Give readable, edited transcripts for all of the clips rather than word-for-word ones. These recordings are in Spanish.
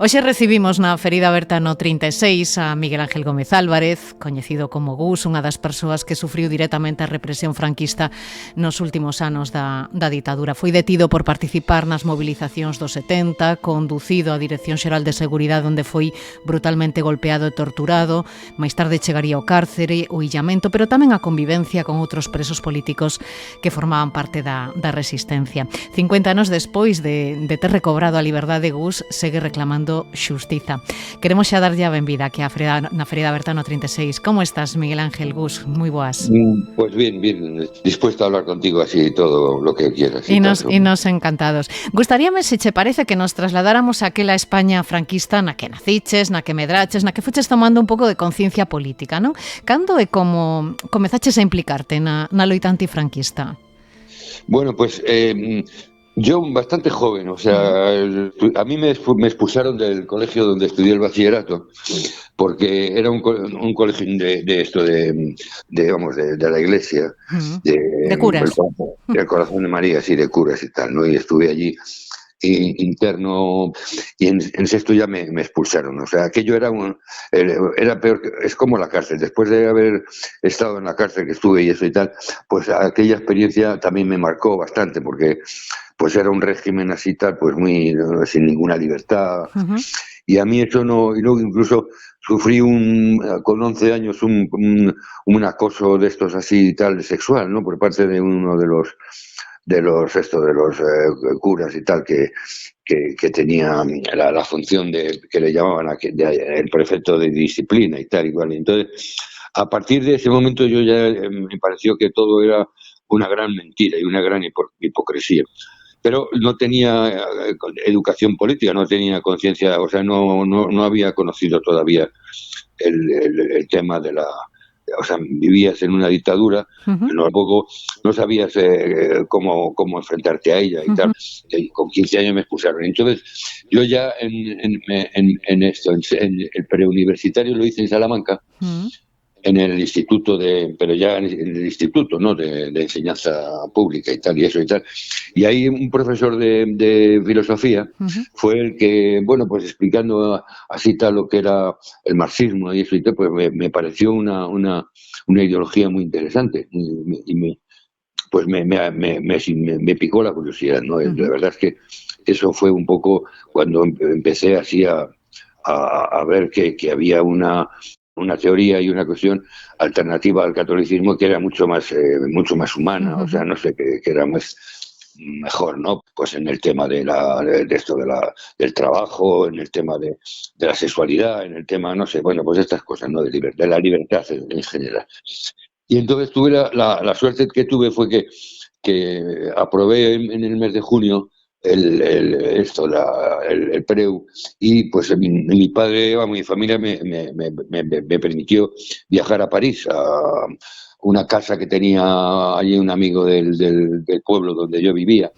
Hoxe recibimos na Ferida Aberta no 36 a Miguel Ángel Gómez Álvarez, coñecido como Gus, unha das persoas que sufriu directamente a represión franquista nos últimos anos da ditadura. Foi detido por participar nas movilizacións dos 70, conducido á Dirección Xeral de Seguridade onde foi brutalmente golpeado e torturado, máis tarde chegaría ao cárcere, o illamento, pero tamén a convivencia con outros presos políticos que formaban parte da resistencia. 50 anos despois de ter recobrado a liberdade, Gus segue reclamando xustiza. Queremos xa darlle a benvida aquí na Ferida Aberta no 36. Como estás, Miguel Ángel? Gus, moi boas. Pues bien, dispuesto a hablar contigo así todo lo que quieras. E nos encantados. Gustaríame, se che parece, que nos trasladáramos a aquela España franquista na que naciches, na que medraches, na que fuches tomando un pouco de conciencia política, non? Cando e como comezaches a implicarte na loita antifranquista? Bueno, pues yo bastante joven, o sea, a mí me expulsaron del colegio donde estudié el bachillerato, porque era un colegio de la iglesia, de curas, del Corazón de María, sí, de curas y tal, ¿no? Y estuve allí interno, y en sexto ya me expulsaron. O sea, aquello era peor, es como la cárcel. Después de haber estado en la cárcel que estuve y eso y tal, pues aquella experiencia también me marcó bastante, porque pues era un régimen así tal, pues muy sin ninguna libertad. Y a mí eso no, y luego incluso sufrí con 11 años un acoso de estos así y tal, sexual, ¿no? Por parte de uno de los curas y tal, que tenía la función que le llamaban el prefecto de disciplina y tal, igual. Entonces, a partir de ese momento yo ya me pareció que todo era una gran mentira y una gran hipocresía. Pero no tenía educación política, no tenía conciencia, o sea, no había conocido todavía el tema de la... O sea, vivías en una dictadura, no sabías cómo enfrentarte a ella y tal. Y con 15 años me expulsaron. Entonces, yo ya en el preuniversitario lo hice en Salamanca, en el instituto pero ya en el instituto, ¿no? De enseñanza pública y tal, y eso y tal. Y ahí un profesor de filosofía fue el que, bueno, pues explicando así tal lo que era el marxismo y eso y tal, pues me pareció una ideología muy interesante y me picó la curiosidad, ¿no? La verdad es que eso fue un poco cuando empecé así a ver que había una teoría y una cuestión alternativa al catolicismo que era mucho más humana, o sea, no sé, que era mejor, ¿no? Pues en el tema del trabajo, en el tema de la sexualidad, en el tema, no sé, bueno, pues estas cosas, ¿no? De la libertad en general. Y entonces tuve la suerte que tuve fue que aprobé en el mes de junio el PREU, y pues mi padre, mi familia me permitió viajar a París, a una casa que tenía allí un amigo del pueblo donde yo vivía.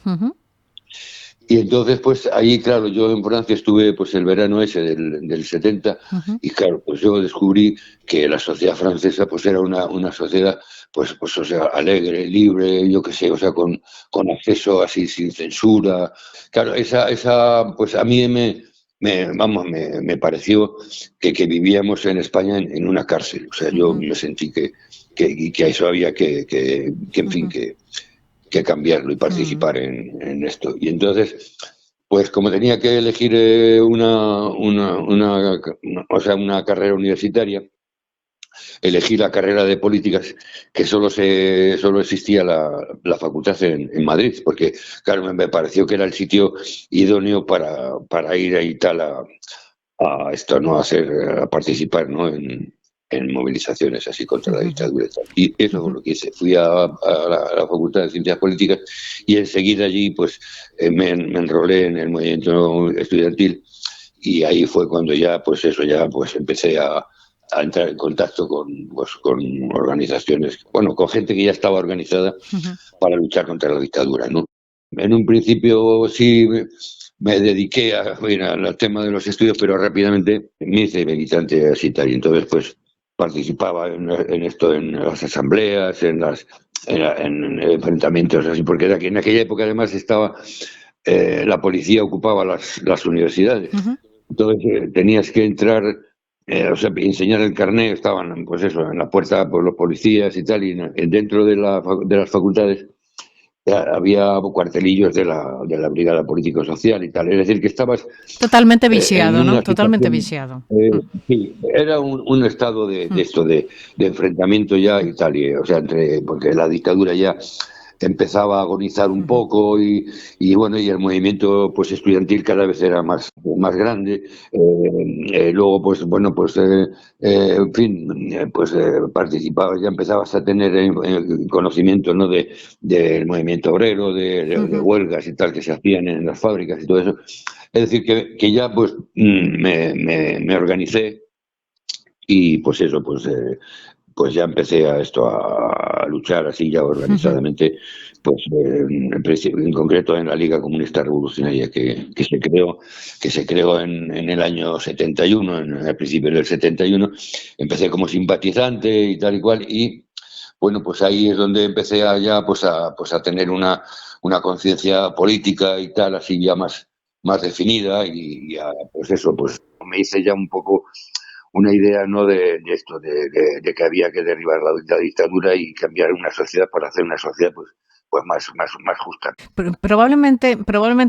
Y entonces, pues ahí, claro, yo en Francia estuve pues el verano ese del 70, y claro, pues yo descubrí que la sociedad francesa pues era una sociedad pues o sea, alegre, libre, yo qué sé, o sea, con acceso así sin censura. Claro, esa pues a mí me pareció que vivíamos en España en una cárcel. O sea, yo me sentí que a eso había en fin, que cambiarlo y participar en esto. Y entonces, pues como tenía que elegir una carrera universitaria, elegí la carrera de políticas, que solo existía la facultad en Madrid, porque claro, me pareció que era el sitio idóneo para ir ahí tal a esto, ¿no? A participar, ¿no? En movilizaciones así contra la dictadura y tal. Y eso fue lo que hice. Fui a la Facultad de Ciencias Políticas y enseguida allí pues me enrolé en el movimiento estudiantil, y ahí fue cuando ya pues empecé a entrar en contacto con organizaciones, bueno, con gente que ya estaba organizada para luchar contra la dictadura, ¿no? En un principio sí me dediqué al tema de los estudios, pero rápidamente me hice militante así tal, y entonces pues participaba en esto, en las asambleas, en enfrentamientos así, porque en aquella época además estaba la policía ocupaba las universidades. Entonces tenías que entrar, o sea, enseñar el carnet, estaban, pues eso, en la puerta por los policías y tal, y dentro de las facultades había cuartelillos de la Brigada Político-Social y tal. Es decir, que estabas Totalmente en viciado, una ¿no? Totalmente situación, viciado. sí, era un estado de esto, de enfrentamiento ya y tal, o sea, porque la dictadura ya empezaba a agonizar un poco y bueno, y el movimiento pues estudiantil cada vez era más grande. Luego, pues bueno, pues en fin, pues participabas, ya empezabas a tener conocimiento, ¿no? Del movimiento obrero, de huelgas y tal que se hacían en las fábricas y todo eso. Es decir, que ya pues me organicé y pues eso, pues ya empecé a luchar así ya organizadamente, pues en concreto en la Liga Comunista Revolucionaria que se creó en el año 71, al principio del 71. Empecé como simpatizante y tal y cual, y bueno, pues ahí es donde empecé pues a tener una conciencia política y tal, así ya más definida, y ya, pues eso, pues me hice ya un poco una idea, ¿no? De esto, de que había que derribar la dictadura y cambiar una sociedad para hacer una sociedad pues más justa. Probablemente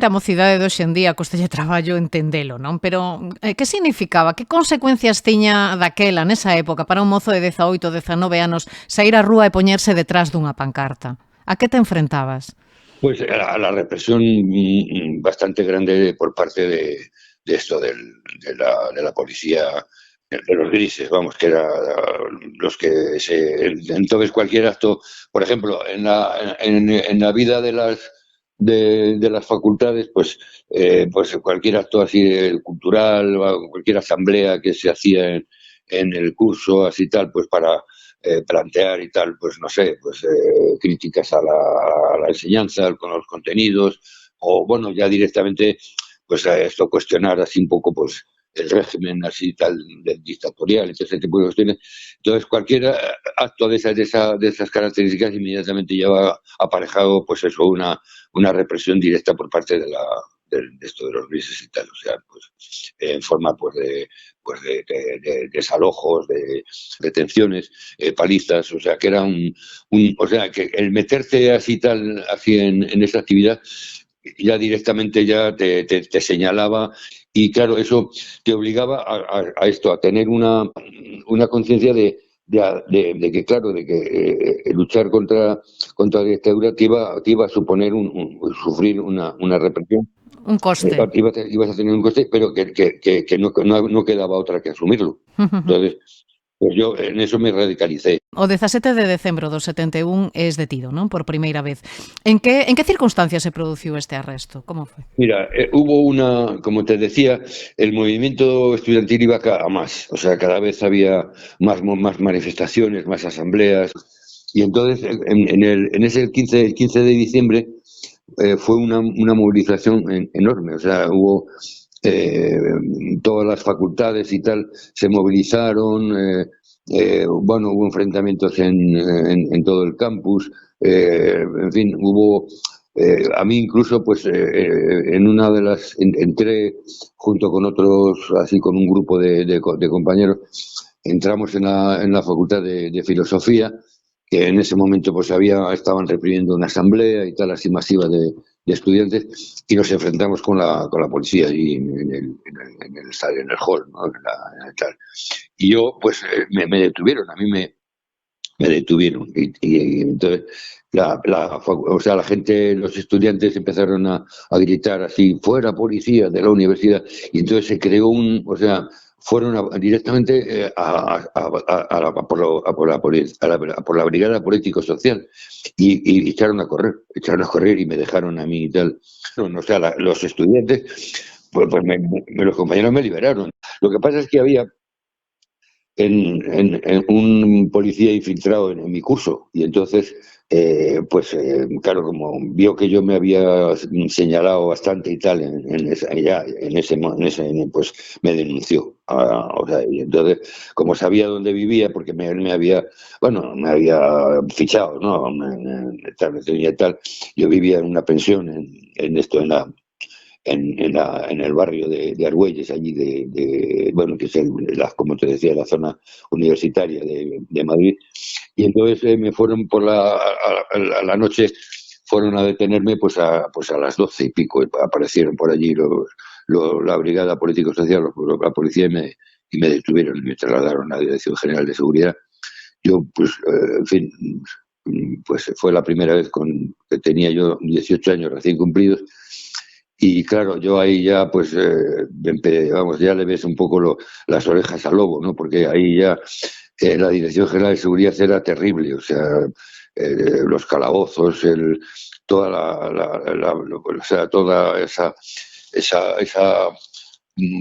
a mocidade de hoxe en día costelle traballo entendelo, non? Pero que significaba? Que consecuencias tiña daquela, nesa época, para un mozo de 18, 19 anos sair á rúa e poñerse detrás dunha pancarta? A que te enfrentabas? Pues a la represión bastante grande por parte de esto, de la policía, de los grises, vamos, que era los que entonces cualquier acto, por ejemplo, en la vida de las facultades, pues cualquier acto así cultural, o cualquier asamblea que se hacía en el curso, así tal, pues para plantear y tal, pues no sé, pues críticas a la enseñanza, con los contenidos, o bueno, ya directamente, pues a esto cuestionar así un poco, pues el régimen así tal dictatorial, ese tipo de cuestiones. Entonces, cualquier acto de esas características inmediatamente lleva aparejado, pues eso, una represión directa por parte de esto de los grises y tal, o sea, pues en forma pues de desalojos, de detenciones, palizas, o sea, que era o sea, que el meterte así tal, así en esa actividad, ya directamente ya te señalaba, y claro, eso te obligaba a esto, a tener una conciencia de que, claro, de que luchar contra la dictadura te iba a suponer sufrir una represión. Un coste. Ibas a tener un coste, pero que no quedaba otra que asumirlo. Entonces, pues yo en eso me radicalicé. O 17 de decembro do 71 es detido, non? Por primeira vez. En que circunstancias se produciu este arresto? Como foi? Mira, como te decía, el movimiento estudiantil iba a más, o sea, cada vez había más manifestaciones, más asambleas, y entonces en ese 15 de diciembre fue una movilización enorme, o sea, hubo eh, todas las facultades y tal se movilizaron, bueno, hubo enfrentamientos en todo el campus, en fin, a mí incluso, pues en una de entré junto con otros, así con un grupo de compañeros, entramos en la Facultad de Filosofía, que en ese momento pues estaban reprimiendo una asamblea y tal, así masiva de estudiantes, y nos enfrentamos con la policía allí en el estadio, en el hall, ¿no? Tal. Y yo, pues me detuvieron, a mí me detuvieron. Y entonces, o sea, la gente, los estudiantes empezaron a gritar así, fuera policía de la universidad, y entonces se creó o sea, fueron directamente por la Brigada Político-Social, y echaron a correr y me dejaron a mí y tal. Bueno, o sea, los estudiantes, pues los compañeros me liberaron. Lo que pasa es que había en un policía infiltrado en mi curso, y entonces claro, como vio que yo me había señalado bastante y tal pues me denunció. O sea, y entonces, como sabía dónde vivía, porque él me había fichado, ¿no? Me establecía y tal. Yo vivía en una pensión en en el barrio de Argüelles, allí bueno, que es como te decía, la zona universitaria de Madrid. Y entonces me fueron a la noche, fueron a detenerme pues a las 12 y pico. Aparecieron por allí la Brigada Político-Social, la policía, y me detuvieron y me trasladaron a la Dirección General de Seguridad. Yo, pues, en fin, pues fue la primera vez que tenía yo 18 años recién cumplidos. Y claro, yo ahí ya, pues, vamos, ya le ves un poco las orejas al lobo, ¿no? Porque ahí ya la Dirección General de Seguridad era terrible, o sea, los calabozos, toda o sea, toda esa,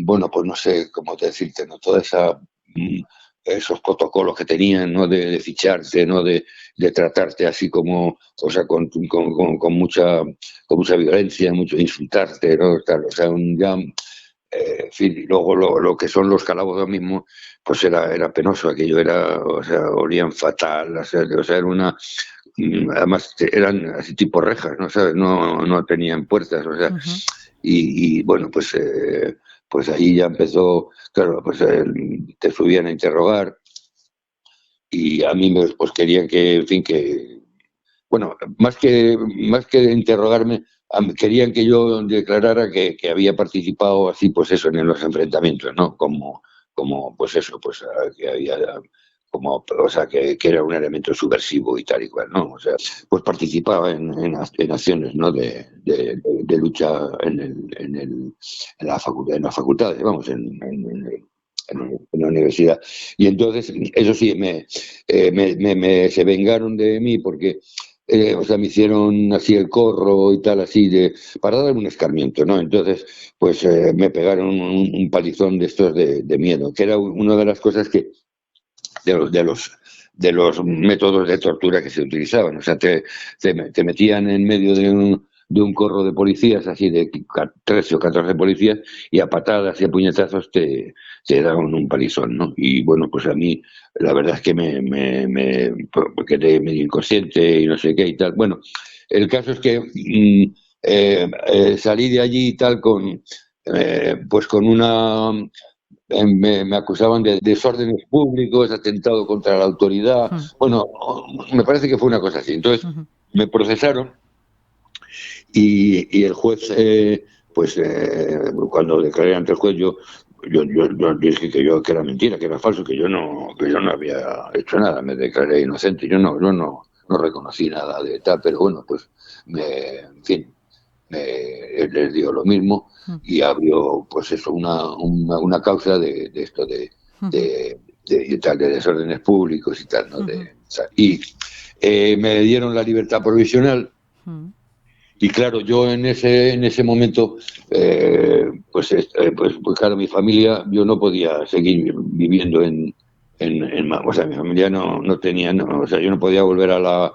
bueno, pues no sé cómo decirte, ¿no? Toda esos protocolos que tenían, ¿no? De ficharte, ¿no? De tratarte así como, o sea, con mucha violencia, mucho insultarte, ¿no? Tal, o sea, en fin, y luego lo que son los calabozos mismos, pues era penoso, aquello o sea, olían fatal, o sea, era además eran así tipo rejas, ¿no? ¿Sabes? No tenían puertas, o sea, Ujú. bueno, pues ahí ya empezó, claro, pues te subían a interrogar y a mí pues querían que, en fin, bueno, más que interrogarme, querían que yo declarara que había participado así, pues eso, en los enfrentamientos, ¿no? Pues eso, pues que había, o sea, que era un elemento subversivo y tal y cual, ¿no? O sea, pues participaba en acciones, ¿no? De lucha en las facultades, vamos, en la universidad. Y entonces, eso sí, se vengaron de mí porque o sea, me hicieron así el corro y tal, así, para darme un escarmiento, ¿no? Entonces, pues me pegaron un palizón de estos de miedo, que era una de las cosas de los métodos de tortura que se utilizaban. O sea, te metían en medio de un corro de policías, así de 13 o 14 policías, y a patadas y a puñetazos te daban un palizón, ¿no? Y bueno, pues a mí la verdad es que me quedé medio inconsciente y no sé qué y tal. Bueno, el caso es que salí de allí y tal pues con me acusaban de desórdenes públicos, atentado contra la autoridad. Ujú. Bueno, me parece que fue una cosa así. Entonces, Ujú. me procesaron y el juez, pues cuando declaré ante el juez, yo dije que era mentira, que era falso, que yo no había hecho nada, me declaré inocente. Yo no reconocí nada de tal, pero bueno, pues, en fin, les dio lo mismo y abrió, pues eso, una causa de esto Ujú. de tal, de desórdenes públicos y tal, ¿no? Ujú. Y me dieron la libertad provisional. Ujú. Y claro, yo en ese momento, pues claro, mi familia, yo no podía seguir viviendo o sea, mi familia no tenía, o sea, yo no podía volver en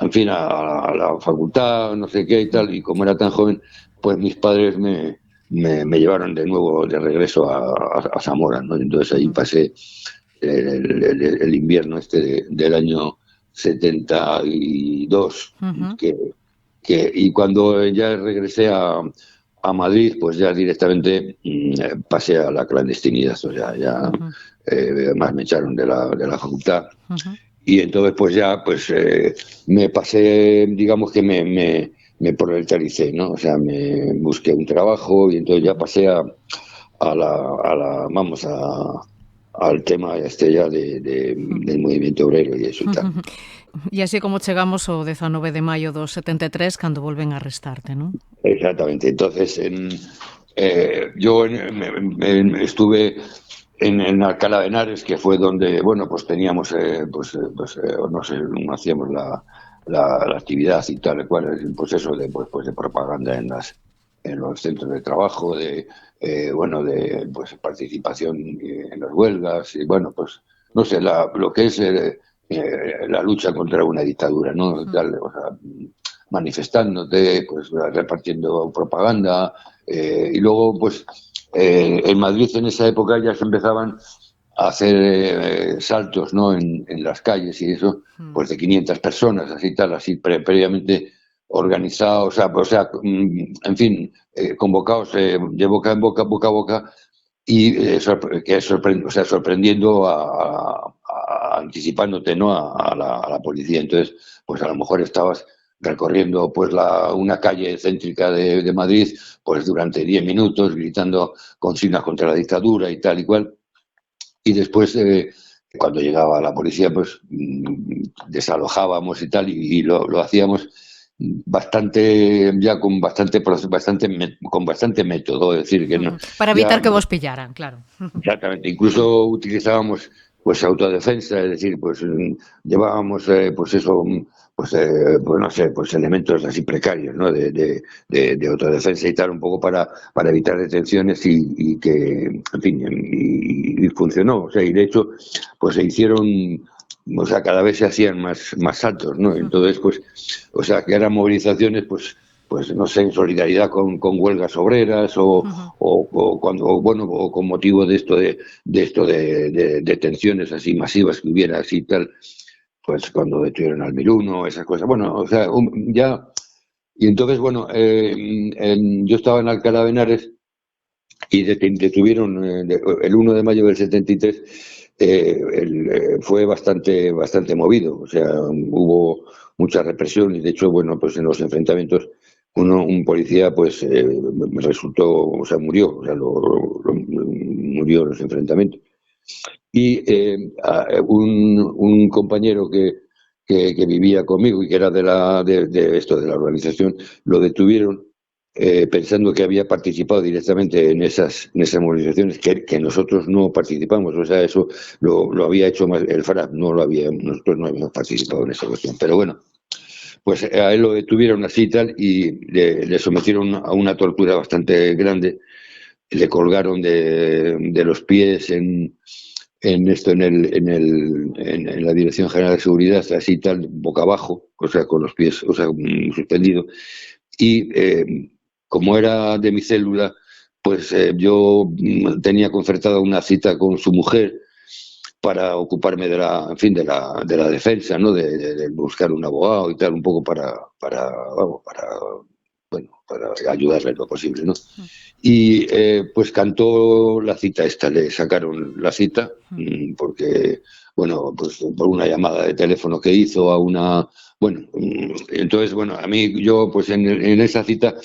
fin, a la facultad, no sé qué y tal, y como era tan joven, pues mis padres me llevaron de nuevo de regreso a Zamora, ¿no? Entonces ahí Ujú. pasé el invierno del año 72, Ujú. y cuando ya regresé a Madrid, pues ya directamente pasé a la clandestinidad, o sea, ya Ujú. además me echaron de la facultad. Ujú. Y entonces pues ya pues me pasé, digamos que me proletaricé, ¿no? O sea, me busqué un trabajo y entonces ya Ujú. pasé vamos, al tema este ya del movimiento obrero y eso y tal. E así como chegamos ao 19 de maio do 73, cando volven a arrestarte, non? Exactamente. Entonces, yo estuve en Alcalá de Henares, que fue donde, bueno, pues teníamos, no sé, hacíamos la actividad y tal, cual, pues eso de propaganda en los centros de trabajo, bueno, de pues participación en las huelgas, y bueno, pues, no sé, lo que es la lucha contra una dictadura, ¿no? Tal, o sea, manifestándote, pues repartiendo propaganda, y luego, pues, en Madrid en esa época ya se empezaban a hacer saltos, ¿no? En las calles y eso, pues de 500 personas, así tal, así previamente, organizados, en fin, convocados de boca en boca, boca a boca, y sorprendiendo anticipándote, ¿no?, a la policía. Entonces, pues a lo mejor estabas recorriendo pues una calle céntrica de Madrid pues durante 10 minutos gritando consignas contra la dictadura y tal y cual, y después cuando llegaba la policía pues desalojábamos y tal, y lo hacíamos bastante, ya con bastante método, es decir, que no, para evitar ya, que vos pillaran, claro. exactamente, incluso utilizábamos pues autodefensa, es decir, pues llevábamos pues eso, pues no sé, pues elementos así precarios, ¿no?, de autodefensa y tal, un poco para evitar detenciones, y que, en fin, y funcionó, o sea, y de hecho pues se hicieron, o sea, cada vez se hacían más altos, ¿no? Entonces, pues, o sea, que eran movilizaciones, pues no sé, en solidaridad con huelgas obreras, o cuando, bueno, o con motivo de esto de detenciones así masivas que hubiera así y tal, pues cuando detuvieron al 1001, esas cosas. Bueno, o sea, ya. Y entonces, bueno, yo estaba en Alcalá de Henares y detuvieron el 1 de mayo del 73. Fue bastante movido, o sea, hubo mucha represión, y de hecho, bueno, pues en los enfrentamientos un policía pues resultó, o sea, murió, o sea, murió en los enfrentamientos. Y un compañero que vivía conmigo y que era de la organización, lo detuvieron pensando que había participado directamente en esas movilizaciones, que nosotros no participamos. O sea, eso lo había hecho más el FRAP, nosotros no habíamos participado en esa cuestión. Pero bueno, pues a él lo detuvieron así y tal, y le sometieron a una tortura bastante grande. Le colgaron de los pies en la Dirección General de Seguridad, así tal, boca abajo, o sea, con los pies, o sea, suspendido. Y como era de mi célula, pues yo tenía concertada una cita con su mujer para ocuparme de la defensa, ¿no? De buscar un abogado y tal, un poco para ayudarle lo posible, ¿no? Y pues cantó la cita esta, le sacaron la cita, porque, bueno, pues por una llamada de teléfono que hizo a una... Bueno, entonces, bueno, a mí, yo pues en esa cita,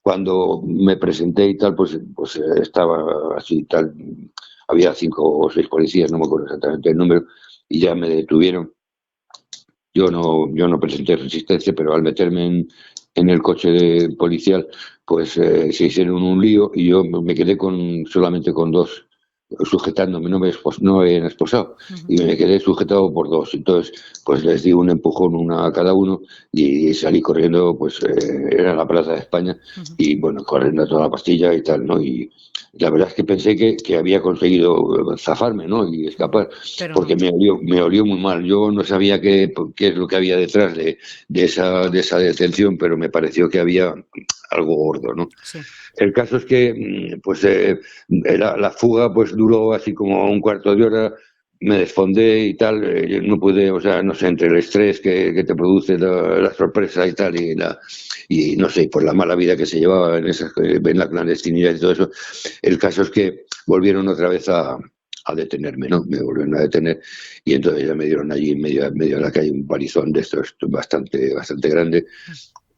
cuando me presenté y tal, pues estaba así tal, había 5 o 6 policías, no me acuerdo exactamente el número, y ya me detuvieron. Yo no presenté resistencia, pero al meterme en el coche policial, pues se hicieron un lío, y yo me quedé solamente con 2 sujetándome, no me habían esposado, y me quedé sujetado por 2. Entonces, pues les di un empujón una a cada uno, y salí corriendo, pues era la Plaza de España, y bueno, corriendo a toda la pastilla y tal, ¿no? Y la verdad es que pensé que había conseguido zafarme, ¿no?, y escapar, pero porque no. me olió muy mal. Yo no sabía qué es lo que había detrás de esa detención, pero me pareció que había algo gordo, ¿no? Sí. El caso es que pues la fuga pues duró así como un cuarto de hora. Me desfondé y tal, no pude, o sea, no sé, entre el estrés que te produce la sorpresa y tal, y no sé, por la mala vida que se llevaba en la clandestinidad y todo eso. El caso es que volvieron otra vez a detenerme, ¿no? Me volvieron a detener, y entonces ya me dieron allí en medio de la calle un palizón de estos bastante grande.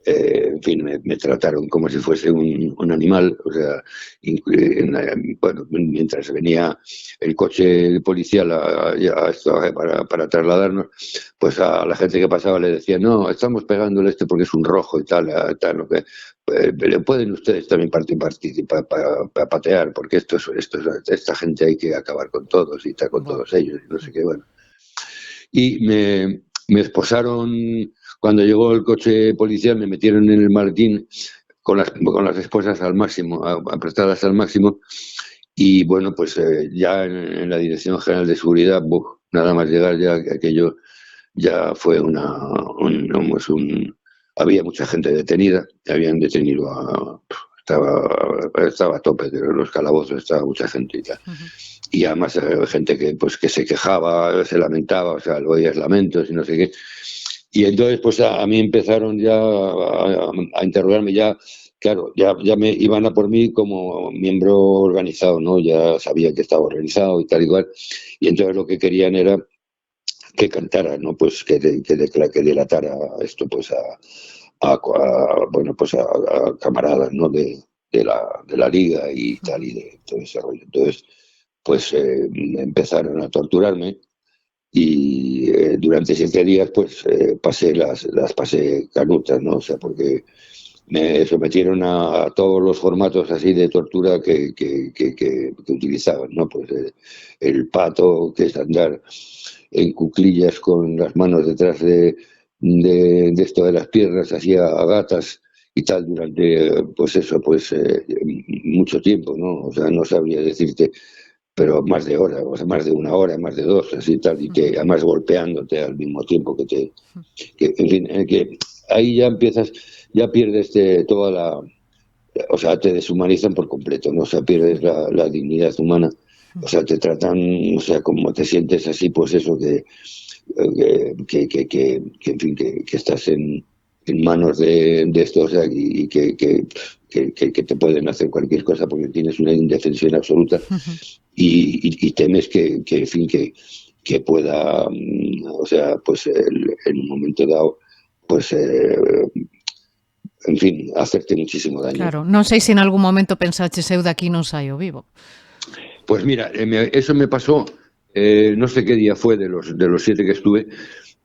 En fin, me trataron como si fuese un animal, o sea, bueno, mientras venía el coche policial para trasladarnos, pues a la gente que pasaba le decía, no, estamos pegándole porque es un rojo y tal, ¿no? Le pueden ustedes también participar para patear, porque esta gente hay que acabar con todos y estar con todos ellos, y no sé qué, bueno. Y me esposaron. Cuando llegó el coche policial, me metieron en el maletín con las esposas al máximo, apretadas al máximo, y bueno, pues ya en la Dirección General de Seguridad, nada más llegar, ya aquello ya fue había mucha gente detenida, habían detenido estaba a tope de los calabozos, estaba mucha gente y tal. Y además gente que se quejaba, se lamentaba, o sea, lo oías lamentos y no sé qué. Y entonces, pues a mí empezaron ya a interrogarme, ya, claro, ya me iban a por mí como miembro organizado, ¿no? Ya sabía que estaba organizado y tal igual. Y entonces lo que querían era que cantara, ¿no? Pues que delatara esto, pues bueno, pues a camaradas, ¿no? De la liga y tal, y de todo ese rollo. Entonces, pues empezaron a torturarme y durante 7 días pues las pasé canutas, ¿no? O sea, porque me sometieron a todos los formatos así de tortura que utilizaban, ¿no? Pues el pato, que es andar en cuclillas con las manos detrás de esto de las piernas, así a gatas y tal, durante, pues eso, pues mucho tiempo, ¿no? O sea, no sabría decirte, pero más de hora, o sea, más de 1 hora, más de 2, así tal, y que además golpeándote al mismo tiempo en fin, que ahí ya empiezas, ya pierdes toda o sea, te deshumanizan por completo, ¿no? O sea, pierdes la dignidad humana, o sea, te tratan, o sea, como te sientes así, pues eso, en fin, que estás en manos de esto, o sea, y que te pueden hacer cualquier cosa porque tienes una indefensión absoluta y temes en fin, que pueda, o sea, pues en un momento dado, pues, en fin, hacerte muchísimo daño. Claro, non sei se en algún momento pensaches eu de aquí non saio vivo. Pues mira, eso me pasó, no sé qué día fue de los 7 que estuve.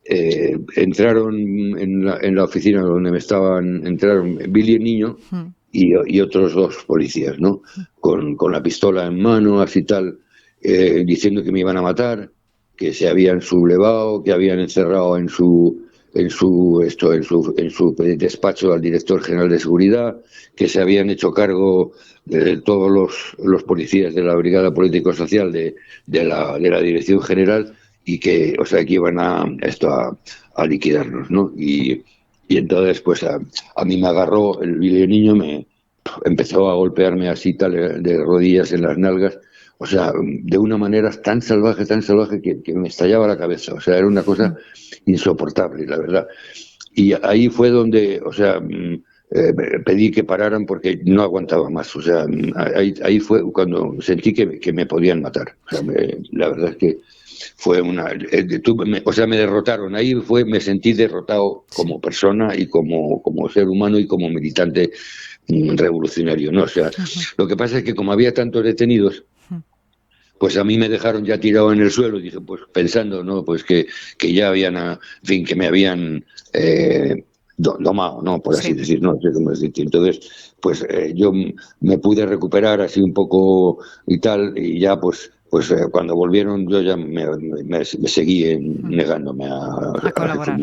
Entraron en la oficina donde entraron Billy el niño y otros 2 policías, ¿no? Con la pistola en mano, así tal, diciendo que me iban a matar, que se habían sublevado, que habían encerrado en su despacho al director general de seguridad, que se habían hecho cargo de todos los policías de la brigada político-social de la dirección general y que, o sea, que iban a liquidarnos, ¿no? Y entonces, pues a mí me agarró el niño, me empezó a golpearme así tal de rodillas en las nalgas, o sea, de una manera tan salvaje que me estallaba la cabeza, o sea, era una cosa insoportable, la verdad. Y ahí fue donde, o sea, pedí que pararan porque no aguantaba más, o sea, ahí fue cuando sentí que me podían matar, o sea, la verdad es que fue o sea, me derrotaron. Ahí me sentí derrotado como persona y como ser humano y como militante revolucionario, ¿no? O sea, lo que pasa es que como había tantos detenidos, pues a mí me dejaron ya tirado en el suelo, dije, pues pensando, ¿no? Pues que ya habían, en fin, que me habían domado, ¿no? Por así decir, no sé cómo decir. Entonces, pues yo me pude recuperar así un poco y tal, y ya pues cuando volvieron yo ya me seguí negándome a colaborar.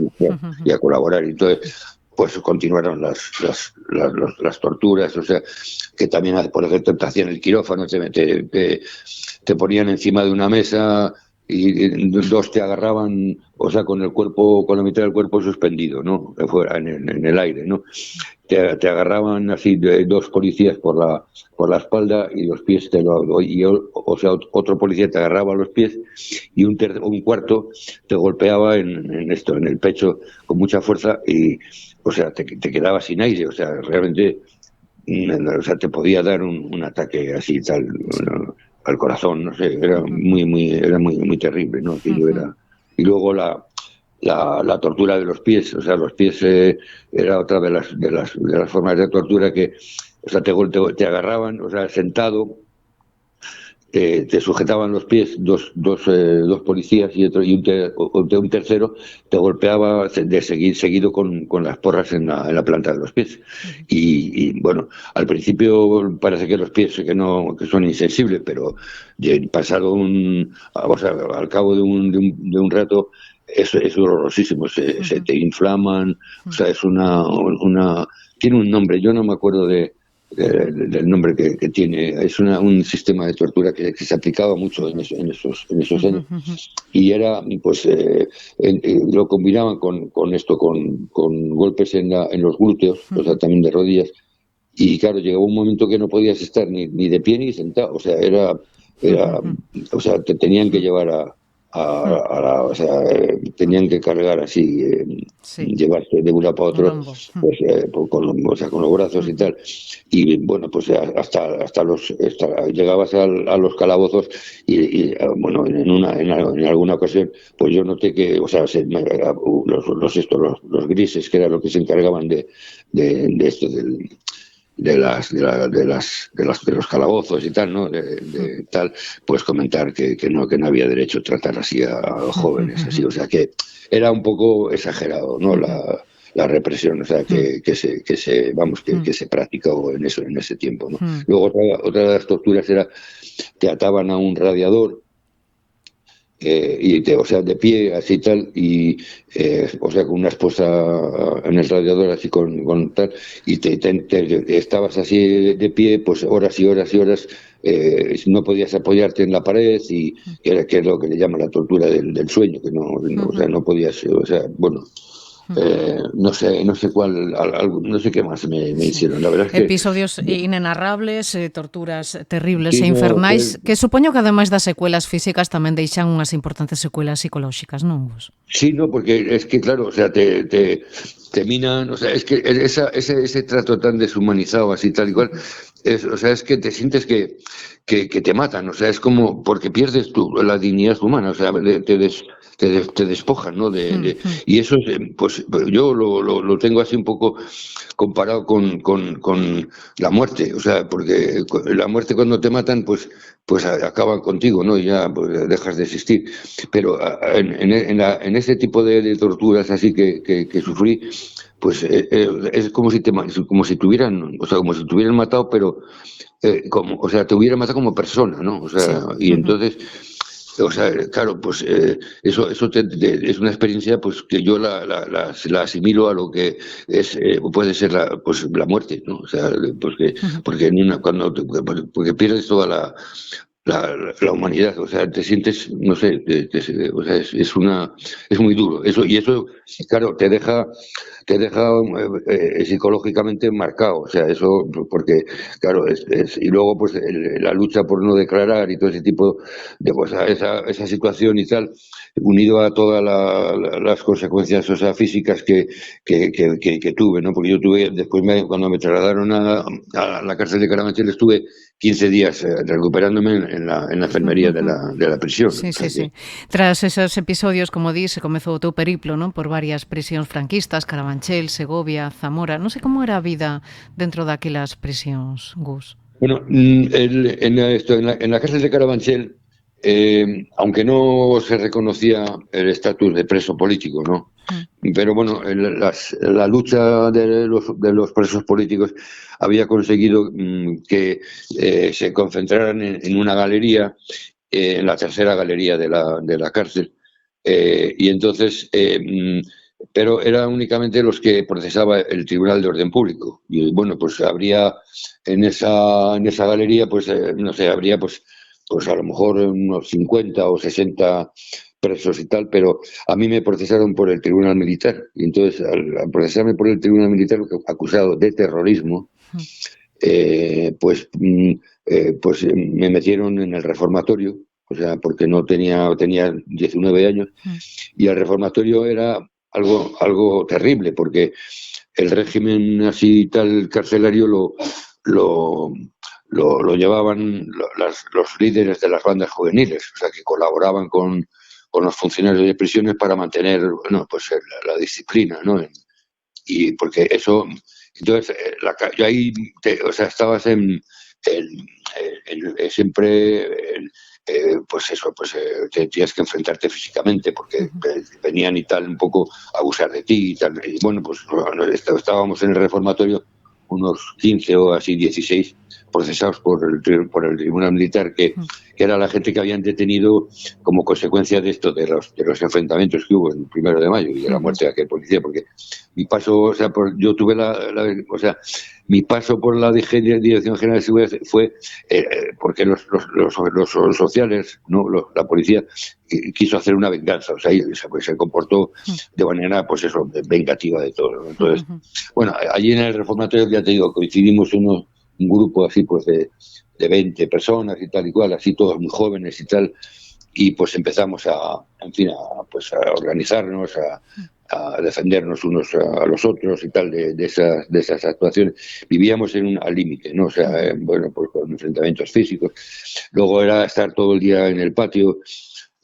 y a colaborar. Y entonces, pues continuaron las torturas, o sea, que también, por ejemplo, te hacían el quirófano, te ponían encima de una mesa y 2 te agarraban, o sea, con la mitad del cuerpo suspendido, ¿no? Fuera en el aire, ¿no? Te agarraban así 2 policías por la espalda y los pies o sea, otro policía te agarraba los pies y un cuarto te golpeaba en el pecho con mucha fuerza y, o sea, te quedabas sin aire, o sea, realmente, o sea, te podía dar un ataque así tal, al corazón, no sé, era muy terrible, ¿no? Aquello era. Y luego la tortura de los pies, o sea, los pies era otra de las formas de tortura que, o sea, te agarraban, o sea, sentado, te sujetaban los pies dos policías y un tercero te golpeaba seguido con las porras en la planta de los pies. Y bueno, al principio parece que los pies que son insensibles, pero pasado o sea, al cabo de un rato es horrorosísimo, se te inflaman, o sea, tiene un nombre, yo no me acuerdo del nombre que tiene. Es un sistema de tortura que se aplicaba mucho en esos años y era, pues, lo combinaban con esto, con golpes en los glúteos, o sea, también de rodillas, y claro, llegaba un momento que no podías estar ni de pie ni sentado, o sea, o sea, te tenían que llevar o sea, tenían que cargar así, Sí, llevarse de una para un otro, lombo. pues, o sea, con los brazos y tal. Y bueno, pues llegabas a los calabozos bueno, en alguna ocasión, pues yo noté que, o sea, los grises, que eran los que se encargaban de esto de los calabozos y tal, ¿no? Tal, pues comentar que no había derecho a tratar así a jóvenes, así, o sea que era un poco exagerado, ¿no? La represión, o sea, que se practicó en ese tiempo, ¿no? Luego otra de las torturas era te ataban a un radiador, o sea, de pie, así tal, o sea, con una esposa en el radiador, así con tal, y estabas así de pie, pues horas y horas y horas, no podías apoyarte en la pared, que es lo que le llaman la tortura del sueño, que o sea, no podías, o sea, bueno. No sé cuál, no sé qué más me Sí. hicieron. La verdad es que Episodios inenarrables, torturas terribles sí, e no, infernais, que supoño que ademais das secuelas físicas tamén deixan unhas importantes secuelas psicolóxicas, non vos? sí, no, porque es que, claro, o sea, te minan, o sea, es que ese trato tan deshumanizado, así tal y cual, o sea, es que te sientes que te matan, o sea, es como porque pierdes la dignidad humana, o sea, te despojan, ¿no? Y eso, pues yo lo tengo así un poco comparado con la muerte, o sea, porque la muerte cuando te matan, pues acaban contigo, ¿no? Y ya pues, dejas de existir. Pero en ese tipo de torturas así que sufrí, pues es como si tuvieran, o sea, como si te hubieran matado, pero o sea, te hubieran matado como persona, ¿no? O sea, Sí. y entonces, o sea, claro, pues eso es una experiencia pues que yo la asimilo a lo que puede ser pues la muerte, ¿no? O sea, porque porque pierdes toda la humanidad, o sea, te sientes, no sé, o sea, es muy duro, y eso, claro, te deja psicológicamente marcado, o sea, eso, porque, claro, y luego, pues, la lucha por no declarar y todo ese tipo de cosas, esa situación y tal, unido a todas las consecuencias, o sea, físicas que tuve, ¿no? Porque yo tuve, después cuando me trasladaron a la cárcel de Carabanchel, estuve 15 días recuperándome en la enfermería de la prisión. Sí, O sea sí, sí. Tras esos episodios, como di, se comezou o teu periplo, non? Por varias prisións franquistas, Carabanchel, Segovia, Zamora. Non sei como era a vida dentro daquelas prisións, Gus. Bueno, en la cárcel de Carabanchel, aunque no se reconocía el estatus de preso político, ¿no? Pero bueno, la lucha de los presos políticos había conseguido que se concentraran en una galería, en la tercera galería de la cárcel, y entonces, pero era únicamente los que procesaba el Tribunal de Orden Público. Y bueno, pues habría en esa galería, pues no sé, habría pues a lo mejor unos 50 o 60 presos y tal, pero a mí me procesaron por el Tribunal Militar. Y entonces, al procesarme por el Tribunal Militar, acusado de terrorismo, pues me metieron en el reformatorio, o sea, porque no tenía 19 años, y el reformatorio era algo terrible, porque el régimen así tal carcelario lo llevaban los líderes de las bandas juveniles, o sea, que colaboraban con los funcionarios de prisiones para mantener, bueno, pues la disciplina, ¿no? Y porque eso, entonces, yo ahí, o sea, estabas siempre, pues eso, pues te tienes que enfrentarte físicamente porque venían y tal un poco a abusar de ti y tal. Y bueno, pues estábamos en el reformatorio unos 15 o así 16 procesados por el Tribunal Militar, que era la gente que habían detenido como consecuencia de esto, de los enfrentamientos que hubo el 1 de mayo y de la muerte de aquel policía, porque mi paso, o sea, yo tuve o sea, mi paso por la Dirección General de Seguridad fue porque los sociales, no, la policía quiso hacer una venganza, o sea, pues, se comportó de manera, pues eso, vengativa de todo, ¿no? Entonces, bueno, allí en el reformatorio, ya te digo, coincidimos un grupo así, pues de 20 personas y tal y cual, así todos muy jóvenes y tal, y pues empezamos en fin, pues a organizarnos, a defendernos unos a los otros y tal de esas actuaciones. Vivíamos al límite, ¿no? O sea, bueno, pues con enfrentamientos físicos. Luego era estar todo el día en el patio.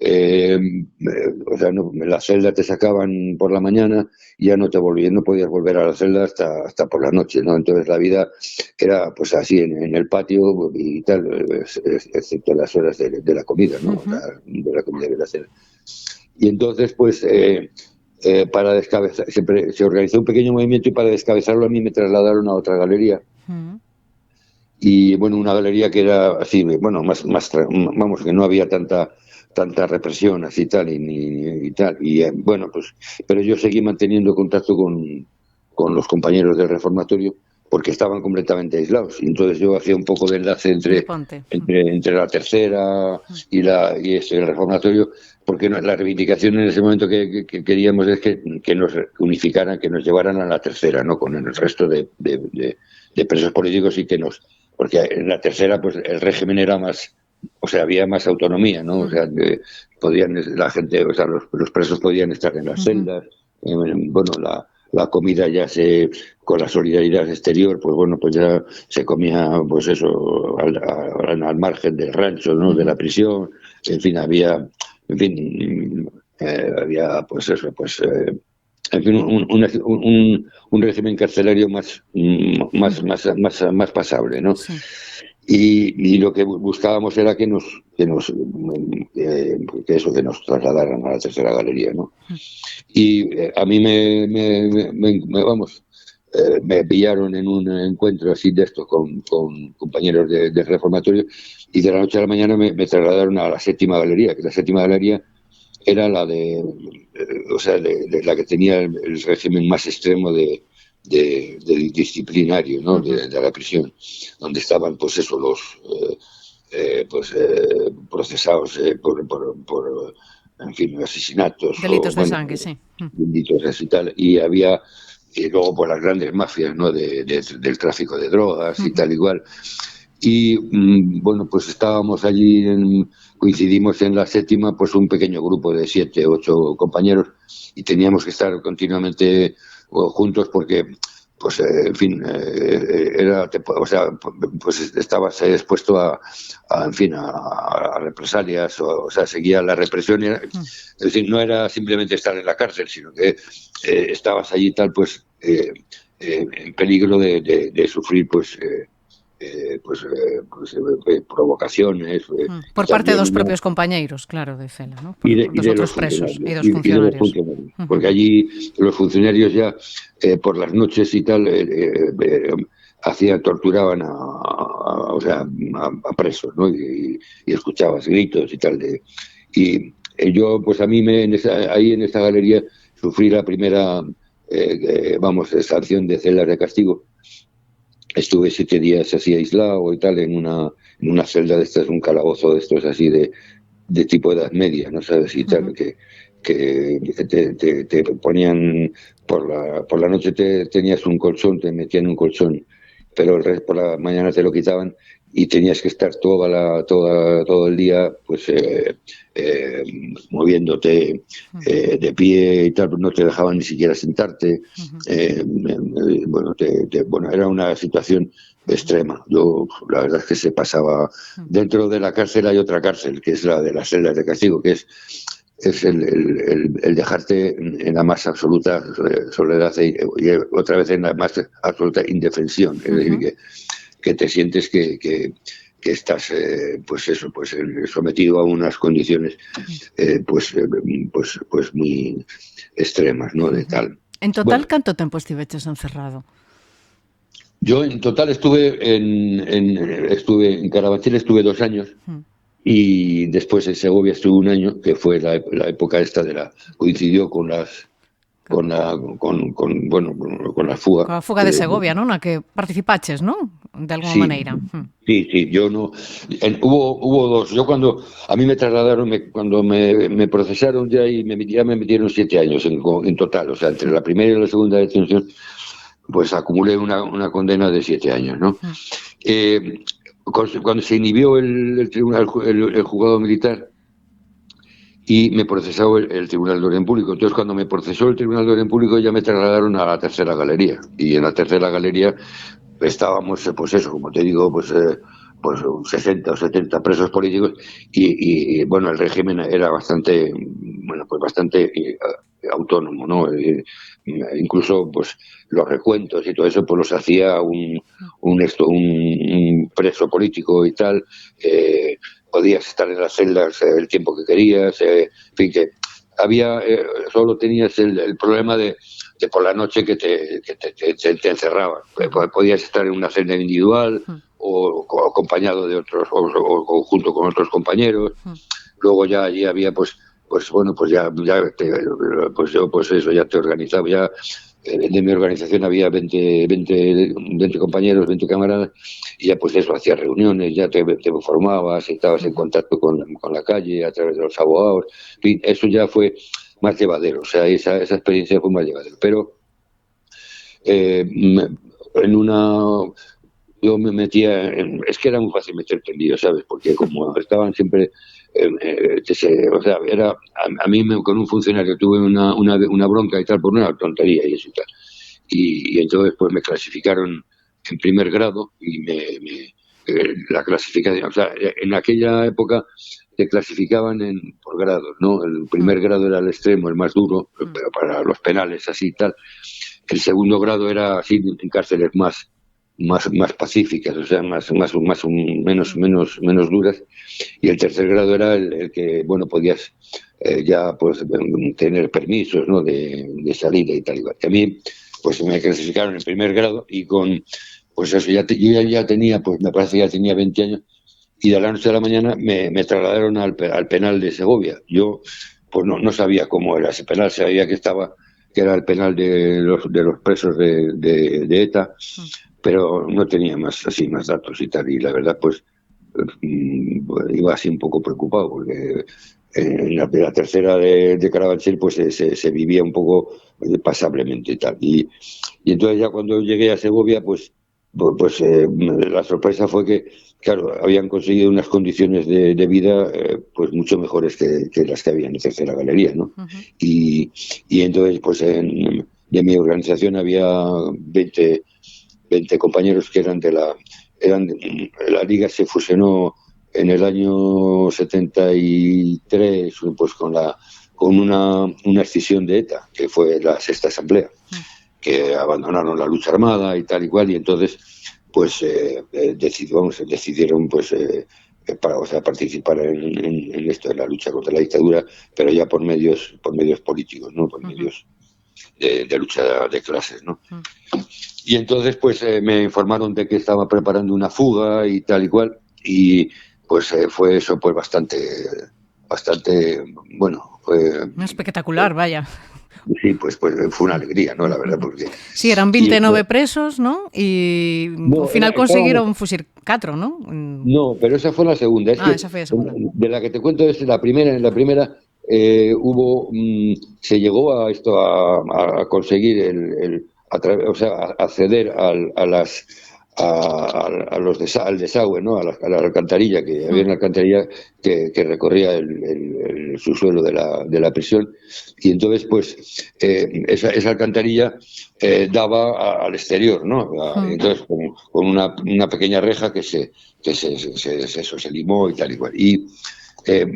O sea, la celda te sacaban por la mañana y ya no podías volver a la celda hasta por la noche, ¿no? Entonces la vida era pues así en el patio y tal, excepto las horas de la comida, ¿no? O sea, de la comida y de la cena. Y entonces, pues, para descabezar, se organizó un pequeño movimiento y para descabezarlo a mí me trasladaron a otra galería. Y bueno, una galería que era así, bueno, vamos, que no había tanta represión así tal y tal. Y bueno, pues, pero yo seguí manteniendo contacto con los compañeros del reformatorio porque estaban completamente aislados. Y entonces yo hacía un poco de enlace entre la tercera y el reformatorio, porque la reivindicación en ese momento que queríamos es que nos unificaran, que nos llevaran a la tercera, ¿no? Con el resto de presos políticos y porque en la tercera pues el régimen era más, o sea, había más autonomía, ¿no? O sea, la gente, o sea, los presos podían estar en las celdas, bueno, la comida ya con la solidaridad exterior, pues bueno, pues ya se comía, pues eso, al margen del rancho, ¿no? De la prisión, en fin, había, pues eso, pues... en fin, un régimen carcelario más pasable, ¿no? Sí. Y lo que buscábamos era que nos trasladaran a la tercera galería, ¿no? Y a mí me pillaron en un encuentro así de esto con compañeros del reformatorio y de la noche a la mañana me trasladaron a la séptima galería, que la séptima galería era la de la que tenía el régimen más extremo de disciplinario, ¿no? De la prisión, donde estaban pues eso los procesados por en fin, asesinatos, delitos de sangre, sí, delitos así tal, y había luego por las grandes mafias, ¿no? Del tráfico de drogas y tal igual. Y bueno, pues estábamos allí, coincidimos en la séptima, pues un pequeño grupo de 7, 8 compañeros y teníamos que estar continuamente juntos porque, pues, en fin, pues estabas espuesto en fin, a represalias, o sea, seguía la represión. Es decir, no era simplemente estar en la cárcel, sino que estabas allí tal, pues, en peligro de sufrir, pues provocaciones. Por parte de los propios compañeros, claro, de cela, ¿no? Por los otros presos y de los funcionarios. Porque allí los funcionarios ya por las noches y tal torturaban a presos, ¿no? Y escuchabas gritos y tal. Y yo, pues a mí ahí en esta galería sufrí la primera, sanción de celas de castigo. Estuve 7 días así aislado y tal en una celda de estas, un calabozo de estos así de tipo Edad Media, ¿no sabes? Y tal, que te ponían por la noche tenías un colchón, te metían un colchón, pero el resto por la mañana te lo quitaban y tenías que estar todo el día pues moviéndote de pie y tal, no te dejaban ni siquiera sentarte. Bueno, era una situación extrema. Yo, la verdad es que se pasaba. Dentro de la cárcel hay otra cárcel, que es la de las celdas de castigo, que es el dejarte en la más absoluta soledad y otra vez en la más absoluta indefensión. Es decir, que te sientes que estás sometido a unas condiciones pues muy extremas, ¿no? De tal. En total, ¿cuánto tiempo estiveches encerrado? Yo en total estuve en Carabanchel, estuve 2 años. Y después en Segovia estuve 1 año, que fue la época esta coincidió con la fuga. Con la fuga de Segovia, ¿no? En la que participaches, ¿no? De alguna manera. Sí, yo no... Hubo 2. Yo a mí me trasladaron, cuando me procesaron ya me metieron 7 años en total. O sea, entre la primera y la segunda detención, pues acumulé una condena de 7 años, ¿no? Cuando se inhibió el tribunal, el juzgado militar, y me procesó el Tribunal de Orden Público. Entonces, cuando me procesó el Tribunal de Orden Público, ya me trasladaron a la tercera galería. Y en la tercera galería estábamos, pues eso, como te digo, pues 60 o 70 presos políticos y, bueno, el régimen era bastante, bueno, pues bastante autónomo, ¿no? Incluso, pues, los recuentos y todo eso, pues los hacía un preso político y tal. Podías estar en las celdas el tiempo que querías, en fin, que había, solo tenías el problema de por la noche que te encerraban. Podías estar en una celda individual o acompañado de otros o junto con otros compañeros. Luego ya allí había bueno, pues pues yo, pues eso, ya te organizaba. Ya de mi organización había 20 compañeros, 20 camaradas, y ya pues eso, hacías reuniones, ya te formabas, estabas en contacto con la calle a través de los abogados. En fin, eso ya fue más llevadero, o sea, esa experiencia fue más llevadera. Pero yo me metía es que era muy fácil meterte en lío, ¿sabes? Porque como estaban siempre, o sea, a mí con un funcionario tuve una bronca y tal por una tontería y eso y tal. Y entonces pues me clasificaron en primer grado y la clasificación, o sea, en aquella época te clasificaban por grados, ¿no? El primer grado era el extremo, el más duro, pero para los penales así y tal. El segundo grado era así en cárceles más pacíficas, o sea, menos duras. Y el tercer grado era el que, bueno, podías ya pues tener permisos, ¿no? de salida y tal igual. A mí pues me clasificaron en primer grado y pues eso, yo ya tenía, pues me parece que ya tenía 20 años, y de la noche a la mañana me trasladaron al penal de Segovia. Yo pues no sabía cómo era ese penal, sabía que era el penal de los presos de ETA, pero no tenía más datos y tal. Y la verdad, pues iba así un poco preocupado, porque en la tercera de Carabanchel pues se vivía un poco pasablemente y tal. Y entonces ya cuando llegué a Segovia, pues la sorpresa fue que, claro, habían conseguido unas condiciones de vida pues mucho mejores que las que había en la tercera galería, ¿no? Y entonces, pues de mi organización había 20 compañeros que eran la liga se fusionó en el año 73 pues con una escisión de ETA, que fue la sexta asamblea, que abandonaron la lucha armada y tal y cual, y entonces pues decidieron pues participar en esto, en la lucha contra la dictadura, pero ya por medios políticos, ¿no? Por medios de lucha de clases, ¿no? Y entonces pues me informaron de que estaba preparando una fuga y tal y cual, y pues fue eso pues bastante bueno, espectacular, vaya. Sí, pues fue una alegría, ¿no? La verdad, porque... Sí, eran 29 presos, ¿no? Y al final conseguiron fusil 4, ¿no? No, pero esa fue la segunda. Esa fue la segunda. De la que te cuento es la primera. En la primera se llegó a conseguir acceder al desagüe, ¿no? A la alcantarilla, que había una alcantarilla que recorría el subsuelo de la prisión, y entonces pues esa alcantarilla daba al exterior, ¿no? Entonces con una pequeña reja que se limó y tal y cual. Y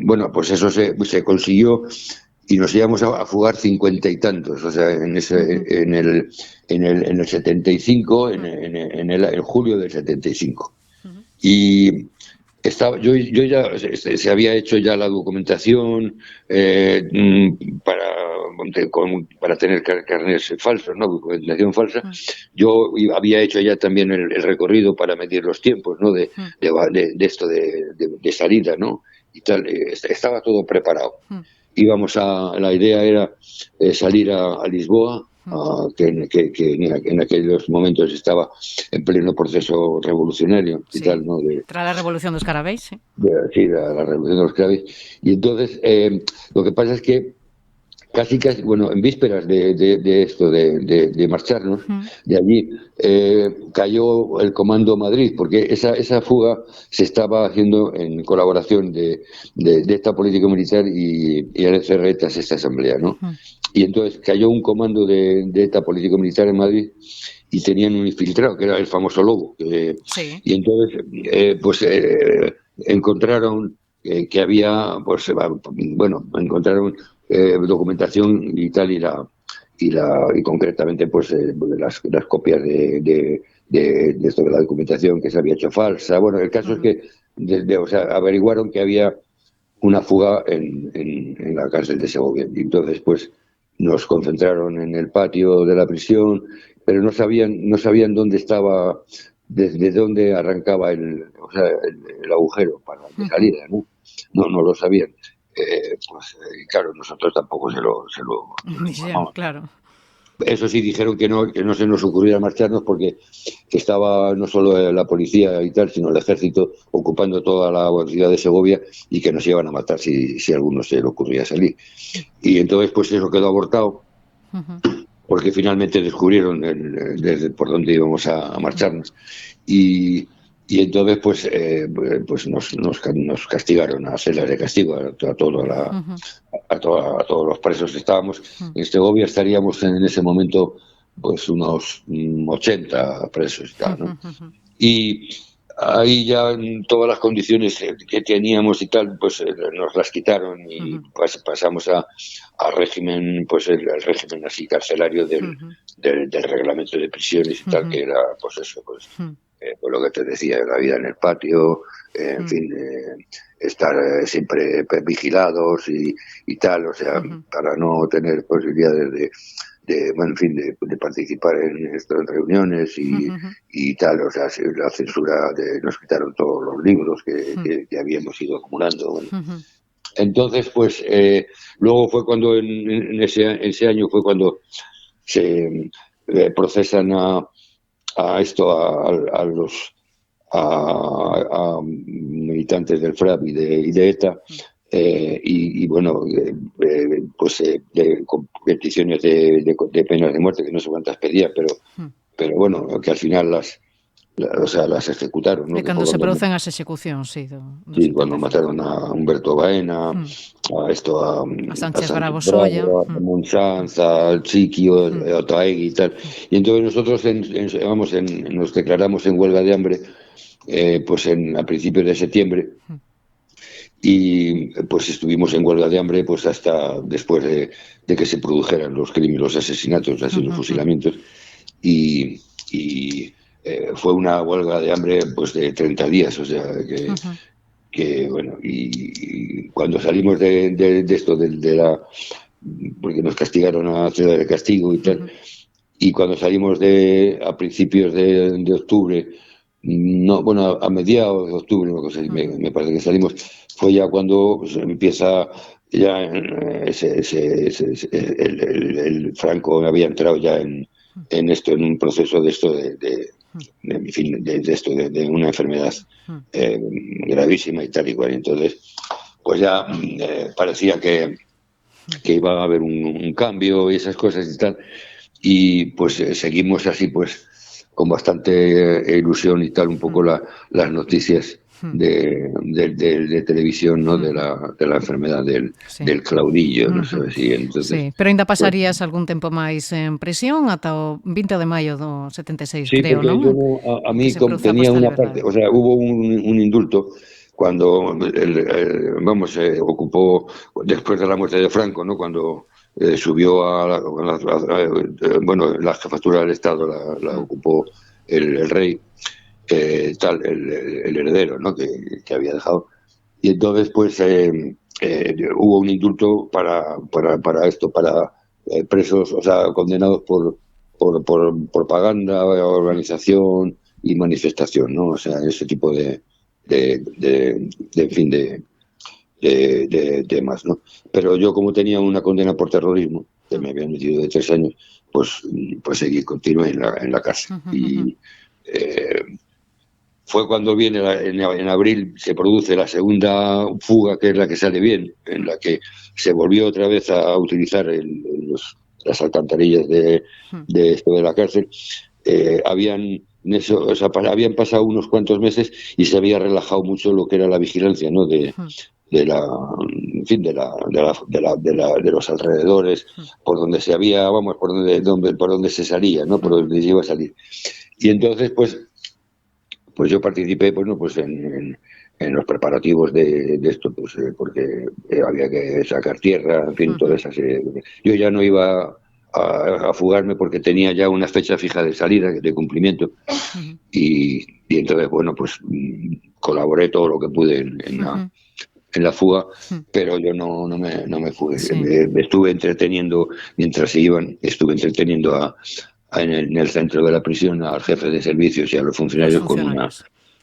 bueno, pues eso se consiguió, y nos íbamos a fugar 50 y tantos, o sea, en el 75, en julio del 75. Y yo ya se había hecho ya la documentación para tener carnets falsos, ¿no? Documentación falsa. Yo había hecho ya también el recorrido para medir los tiempos, ¿no? De esto de salida, ¿no? Y tal, estaba todo preparado. La idea era salir a Lisboa, que en aquellos momentos estaba en pleno proceso revolucionario y tal, ¿no? Tras la revolución de los Carabeis, sí, la revolución de los Carabeis. Y entonces lo que pasa es que casi, bueno, en vísperas de esto, de marcharnos de allí, cayó el Comando Madrid, porque esa fuga se estaba haciendo en colaboración de esta política militar y el CRETAS, esta asamblea, ¿no? Y entonces cayó un comando de esta política militar en Madrid y tenían un infiltrado, que era el famoso Lobo. Sí. Y entonces, encontraron que había, pues, bueno, encontraron documentación y tal, y concretamente, pues, las copias de esto de la documentación que se había hecho falsa. Bueno, el caso es que o sea, averiguaron que había una fuga en la cárcel de Segovia. Y entonces, pues, nos concentraron en el patio de la prisión, pero no sabían dónde estaba, desde dónde arrancaba el agujero para de salida, ¿no? No lo sabían. Claro, nosotros tampoco se lo Dijeron, informamos. claro. Eso sí, dijeron que no se nos ocurriera marcharnos porque estaba no solo la policía y tal, sino el ejército ocupando toda la ciudad de Segovia y que nos iban a matar si a alguno se le ocurría salir. Y entonces, pues eso quedó abortado, porque finalmente descubrieron desde por dónde íbamos a marcharnos. Y entonces, pues nos castigaron a celdas de castigo a todos los presos. Estábamos en Segovia, estaríamos en ese momento pues unos 80 presos y tal, ¿no? Y ahí ya todas las condiciones que teníamos y tal, pues nos las quitaron y pasamos a régimen, pues el régimen así carcelario del reglamento de prisiones y tal, que era pues eso, pues por lo que te decía, la vida en el patio, en fin, estar siempre vigilados y tal, o sea, para no tener posibilidades bueno, en fin, de participar en reuniones y tal, o sea, la censura, nos quitaron todos los libros que habíamos ido acumulando. Bueno. Entonces, pues, luego fue cuando, en ese año fue cuando se procesan a los militantes del FRAP y de ETA, bueno, pues con peticiones de penas de muerte, que no sé cuántas pedían, pero bueno, que al final las ejecutaron, ¿no? E cando se producen as execucións, sí, do Sí, cuando 75. mataron a Humberto Baena, A Sánchez Sánchez Bravo Solla. Bravo, a Monsanz, al Chiquio, a Otaegui y tal. Y entonces nosotros nos declaramos en huelga de hambre pues a principios de septiembre, y pues estuvimos en huelga de hambre pues hasta después de que se produjeran los crímenes, los asesinatos, así, los fusilamientos, y fue una huelga de hambre pues de 30 días, o sea que bueno, y cuando salimos de esto, porque nos castigaron a ciudad de castigo y tal, y cuando salimos a principios de octubre, no, bueno, a mediados de octubre, una cosa así, me parece que salimos, fue ya cuando pues, empieza ya el Franco había entrado ya en esto, en un proceso de esto en fin, de una enfermedad gravísima y tal y cual. Entonces, pues ya parecía que iba a haber un cambio y esas cosas y tal. Y pues seguimos así, pues con bastante ilusión y tal, un poco las noticias de televisión, ¿no? De la enfermedad del Claudillo, no sé si entonces. Sí, pero ainda pasarías algún tempo máis en prisión ata o 20 de maio do 76, Sí, creo, porque non? yo a mí tenía una parte, o sea, hubo un indulto cuando ocupó, después de la muerte de Franco, ¿no? Cuando subió bueno, la jefatura del Estado la ocupó el rey, el heredero, ¿no? Que había dejado. Y entonces, pues, hubo un indulto para esto, para presos, o sea, condenados por propaganda, organización y manifestación, ¿no? O sea, ese tipo en fin, de temas, ¿no? Pero yo, como tenía una condena por terrorismo, que me habían metido de 3 años, pues continué en la cárcel. Y fue cuando viene, en abril, se produce la segunda fuga, que es la que sale bien, en la que se volvió otra vez a utilizar las alcantarillas de esto de la cárcel. Habían pasado unos cuantos meses y se había relajado mucho lo que era la vigilancia, ¿no? de los alrededores, por donde se había, vamos, por donde se salía, ¿no? Por donde se iba a salir. Y entonces, pues yo participé, en los preparativos de esto, porque había que sacar tierra, en fin, toda esa serie. Yo ya no iba a fugarme porque tenía ya una fecha fija de salida, de cumplimiento, y entonces, bueno, pues colaboré todo lo que pude en la fuga, pero yo no me fugué. Sí. Me estuve entreteniendo, mientras se iban, en el centro de la prisión al jefe de servicios y a los funcionarios,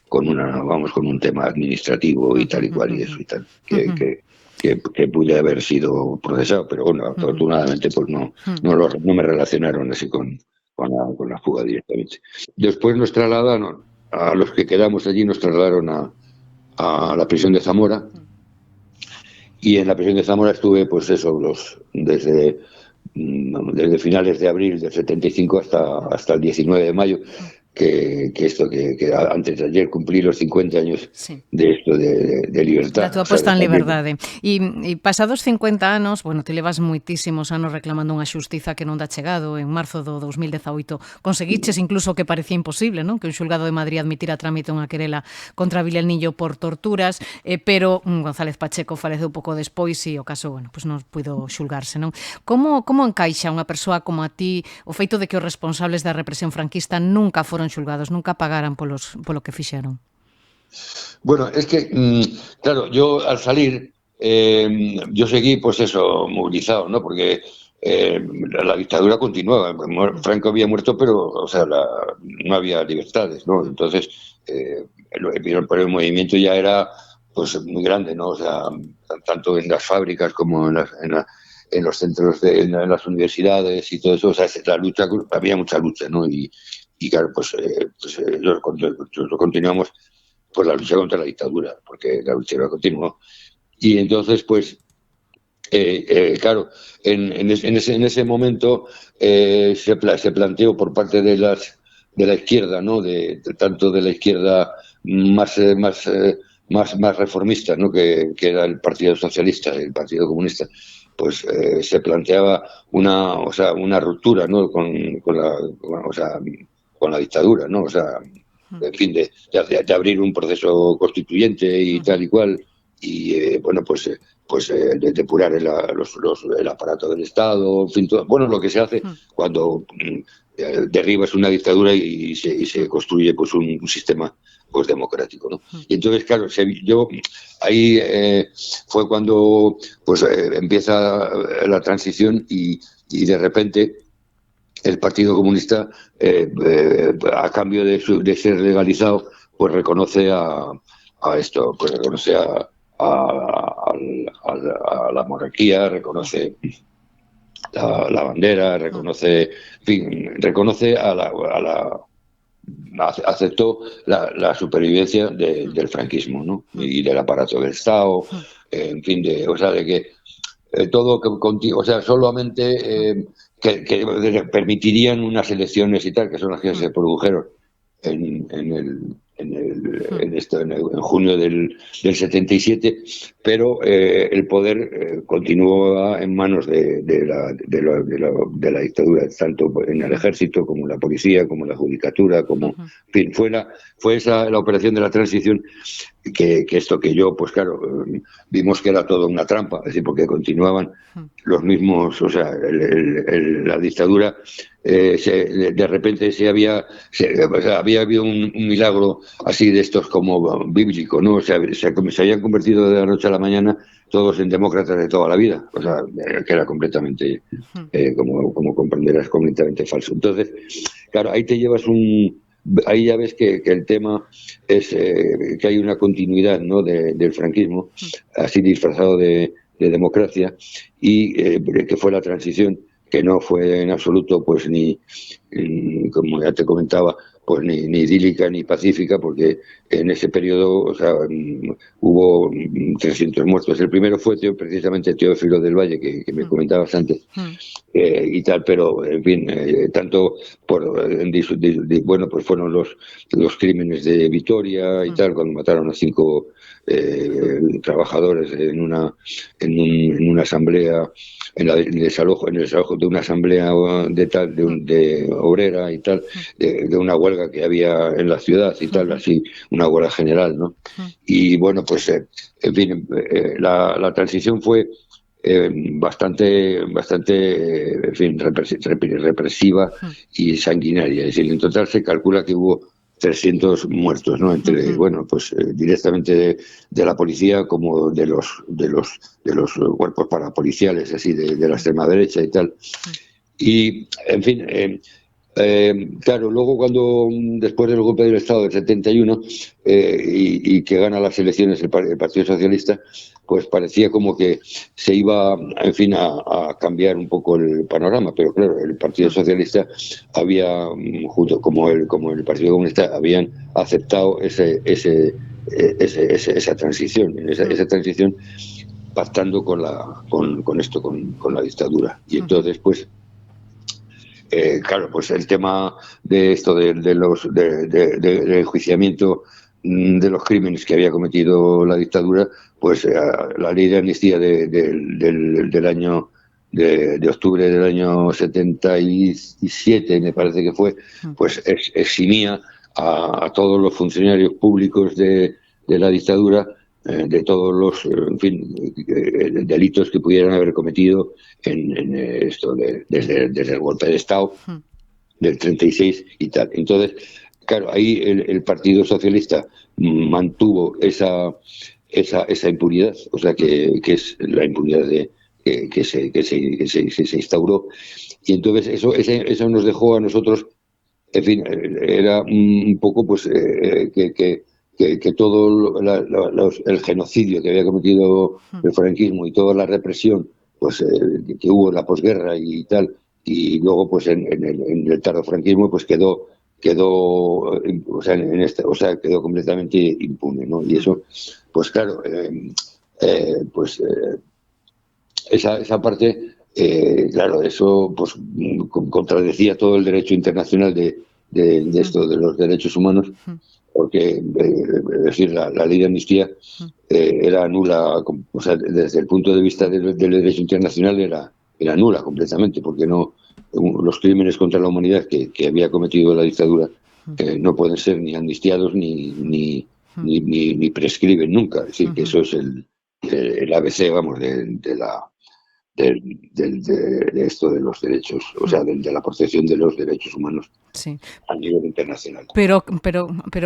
con un tema administrativo y tal y cual, y eso y tal, que pude haber sido procesado, pero bueno, afortunadamente pues no me relacionaron así con la fuga directamente. Después nos trasladaron, a los que quedamos allí, nos trasladaron a la prisión de Zamora, y en la prisión de Zamora estuve, pues eso, desde finales de abril del 75 hasta el 19 de mayo, que antes de ayer cumplí los 50 años de esto de libertad. Da túa posta en liberdade. E pasados 50 anos, bueno, te levas moitísimos anos reclamando unha xustiza que non dá chegado. En marzo do 2018 conseguiches incluso que parecía imposible, non? Que un xulgado de Madrid admitira a trámite unha querela contra Vilelniño por torturas, pero González Pacheco faleceu pouco despois e o caso, bueno, pues non puido xulgarse, non? Como encaixa unha persoa como a ti o feito de que os responsables da represión franquista nunca foron xulgados, nunca pagaran polo que fixeron? Bueno, es que, claro, yo al salir, yo seguí, pues eso, movilizado, ¿no? Porque la dictadura continuaba. Franco había muerto, pero, o sea, no había libertades, ¿no? Entonces, el movimiento ya era, pues, muy grande, ¿no? O sea, tanto en las fábricas como en los centros, en las universidades y todo eso. O sea, había mucha lucha, ¿no? Y claro, nosotros continuamos, pues, la lucha contra la dictadura, porque la lucha continuó. Y entonces, pues, claro, en ese momento se planteó por parte de la izquierda, ¿no? Tanto de la izquierda más reformista, ¿no? Que era el Partido Socialista, el Partido Comunista, pues se planteaba una ruptura, ¿no? con la dictadura, ¿no? O sea, en fin, de abrir un proceso constituyente y tal y cual, y bueno, pues de depurar el aparato del Estado, en fin, todo, bueno, lo que se hace cuando derribas una dictadura y se construye, pues, un sistema, pues, democrático, ¿no? Y entonces, claro, ahí fue cuando, pues, empieza la transición y de repente el Partido Comunista, a cambio de ser legalizado, pues reconoce a la monarquía, reconoce la bandera, reconoce aceptó la supervivencia del franquismo, ¿no? Y del aparato del Estado, en fin, de que todo, o sea, solamente que permitirían unas elecciones y tal, que son las que se produjeron en junio del 77, pero el poder continúa en manos de la dictadura, tanto en el ejército como en la policía, como en la judicatura, como, en fin, fue esa la operación de la transición, que esto que yo, pues claro, vimos que era todo una trampa, es decir, porque continuaban los mismos, o sea, la dictadura, de repente había habido un milagro así de estos como bíblico, ¿no? O sea, se habían convertido de la noche a la mañana todos en demócratas de toda la vida, o sea, que era completamente, como comprenderás, completamente falso. Entonces, claro, ahí te llevas ahí ya ves que el tema es que hay una continuidad, ¿no? del franquismo, así disfrazado de democracia, y que fue la transición, que no fue en absoluto, pues, ni como ya te comentaba, pues ni idílica ni pacífica, porque en ese periodo, o sea, hubo 300 muertos. El primero fue precisamente Teófilo del Valle, que me comentabas antes, y tal, pero en fin, tanto bueno, pues fueron los crímenes de Vitoria y tal, cuando mataron a 5 trabajadores en una asamblea, en el desalojo de una asamblea de obrera y tal, de una huelga que había en la ciudad y tal, así, una huelga general, ¿no? Y bueno, pues en fin, la transición fue bastante, en fin, represiva y sanguinaria. Es decir, en total se calcula que hubo 300 muertos, ¿no? Entre, bueno, pues directamente de la policía como de los cuerpos parapoliciales, así, de la extrema derecha y tal. Y, en fin, claro, luego después del golpe del Estado del 71 y que gana las elecciones el Partido Socialista, pues parecía como que se iba, en fin, a cambiar un poco el panorama, pero claro, el Partido Socialista había, junto como el Partido Comunista, habían aceptado esa transición, esa transición pactando con la dictadura. Y entonces, pues, claro, pues el tema de esto del enjuiciamiento de los crímenes que había cometido la dictadura, pues la ley de amnistía del año de octubre del año 77, me parece que fue, pues eximía a todos los funcionarios públicos de la dictadura de todos los, en fin, delitos que pudieran haber cometido en esto desde el golpe de Estado del 36 y tal. Entonces, claro, ahí el Partido Socialista mantuvo esa impunidad, o sea, que es la impunidad que se instauró. Y entonces eso nos dejó a nosotros, en fin, era un poco pues que todo el genocidio que había cometido el franquismo y toda la represión pues que hubo en la posguerra y tal, y luego pues en el tardofranquismo pues quedó o sea, quedó completamente impune, ¿no? Y eso, pues claro, esa parte, claro, eso pues contradecía todo el derecho internacional de esto de los derechos humanos, porque es decir, la ley de amnistía era nula, o sea, desde el punto de vista del derecho internacional era nula completamente, porque los crímenes contra la humanidad que había cometido la dictadura no pueden ser ni amnistiados ni prescriben nunca. Es decir, que eso es el ABC, vamos, de esto de los derechos, o sea, de la protección de los derechos humanos a nivel internacional. Pero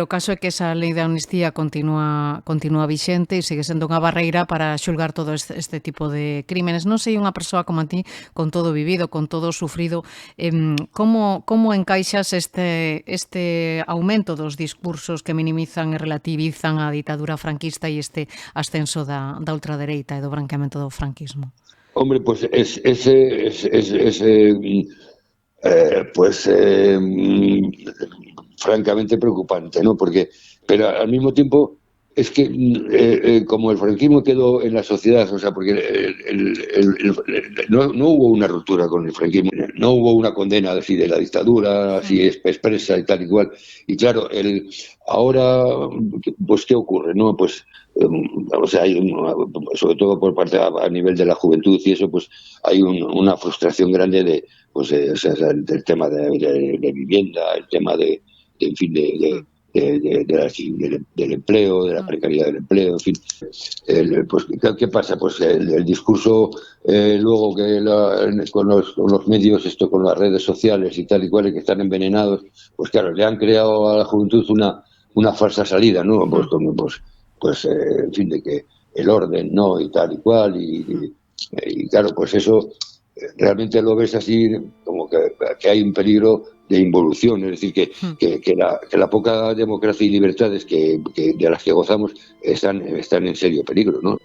caso é que esa lei de amnistía continúa vixente e sigue sendo unha barreira para xulgar todo este tipo de crímenes. Non sei, unha persoa como a ti, con todo vivido, con todo sufrido, como encaixas este aumento dos discursos que minimizan e relativizan a ditadura franquista e este ascenso da ultradereita e do branqueamento do franquismo? Hombre, pues francamente preocupante, ¿no? Pero al mismo tiempo es que como el franquismo quedó en la sociedad, o sea, porque no hubo una ruptura con el franquismo, no hubo una condena así de la dictadura, así expresa y tal y cual. Y claro, ahora, pues, ¿qué ocurre? ¿No? Pues, o sea, sobre todo por parte a nivel de la juventud y eso, pues hay una frustración grande o sea, del tema de vivienda, el tema en fin, del empleo, de la precariedad del empleo, en fin. Pues, ¿qué pasa? Pues el discurso luego con los medios, con las redes sociales y tal y cual, que están envenenados, pues claro, le han creado a la juventud una falsa salida, ¿no? Pues en fin, de que el orden, ¿no? Y tal y cual, y claro, pues eso realmente lo ves así como que hay un peligro de involución, es decir, que la poca democracia y libertades de las que gozamos están en serio peligro, ¿no?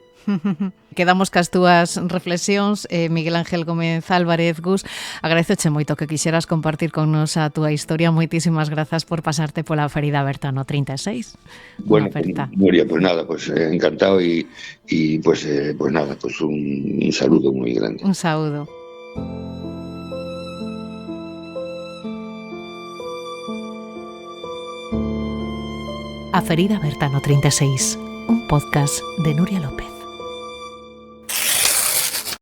Quedamos cas túas reflexións, Miguel Ángel Gómez Álvarez. Gus, agradezoche moito que quixeras compartir con nos a túa historia. Moitísimas grazas por pasarte pola Ferida Aberta no 36. Bueno, Nuria, pues nada, pues encantado y pues nada, pues un saludo muy grande. Un saúdo. A Ferida Aberta no 36, un podcast de Nuria López.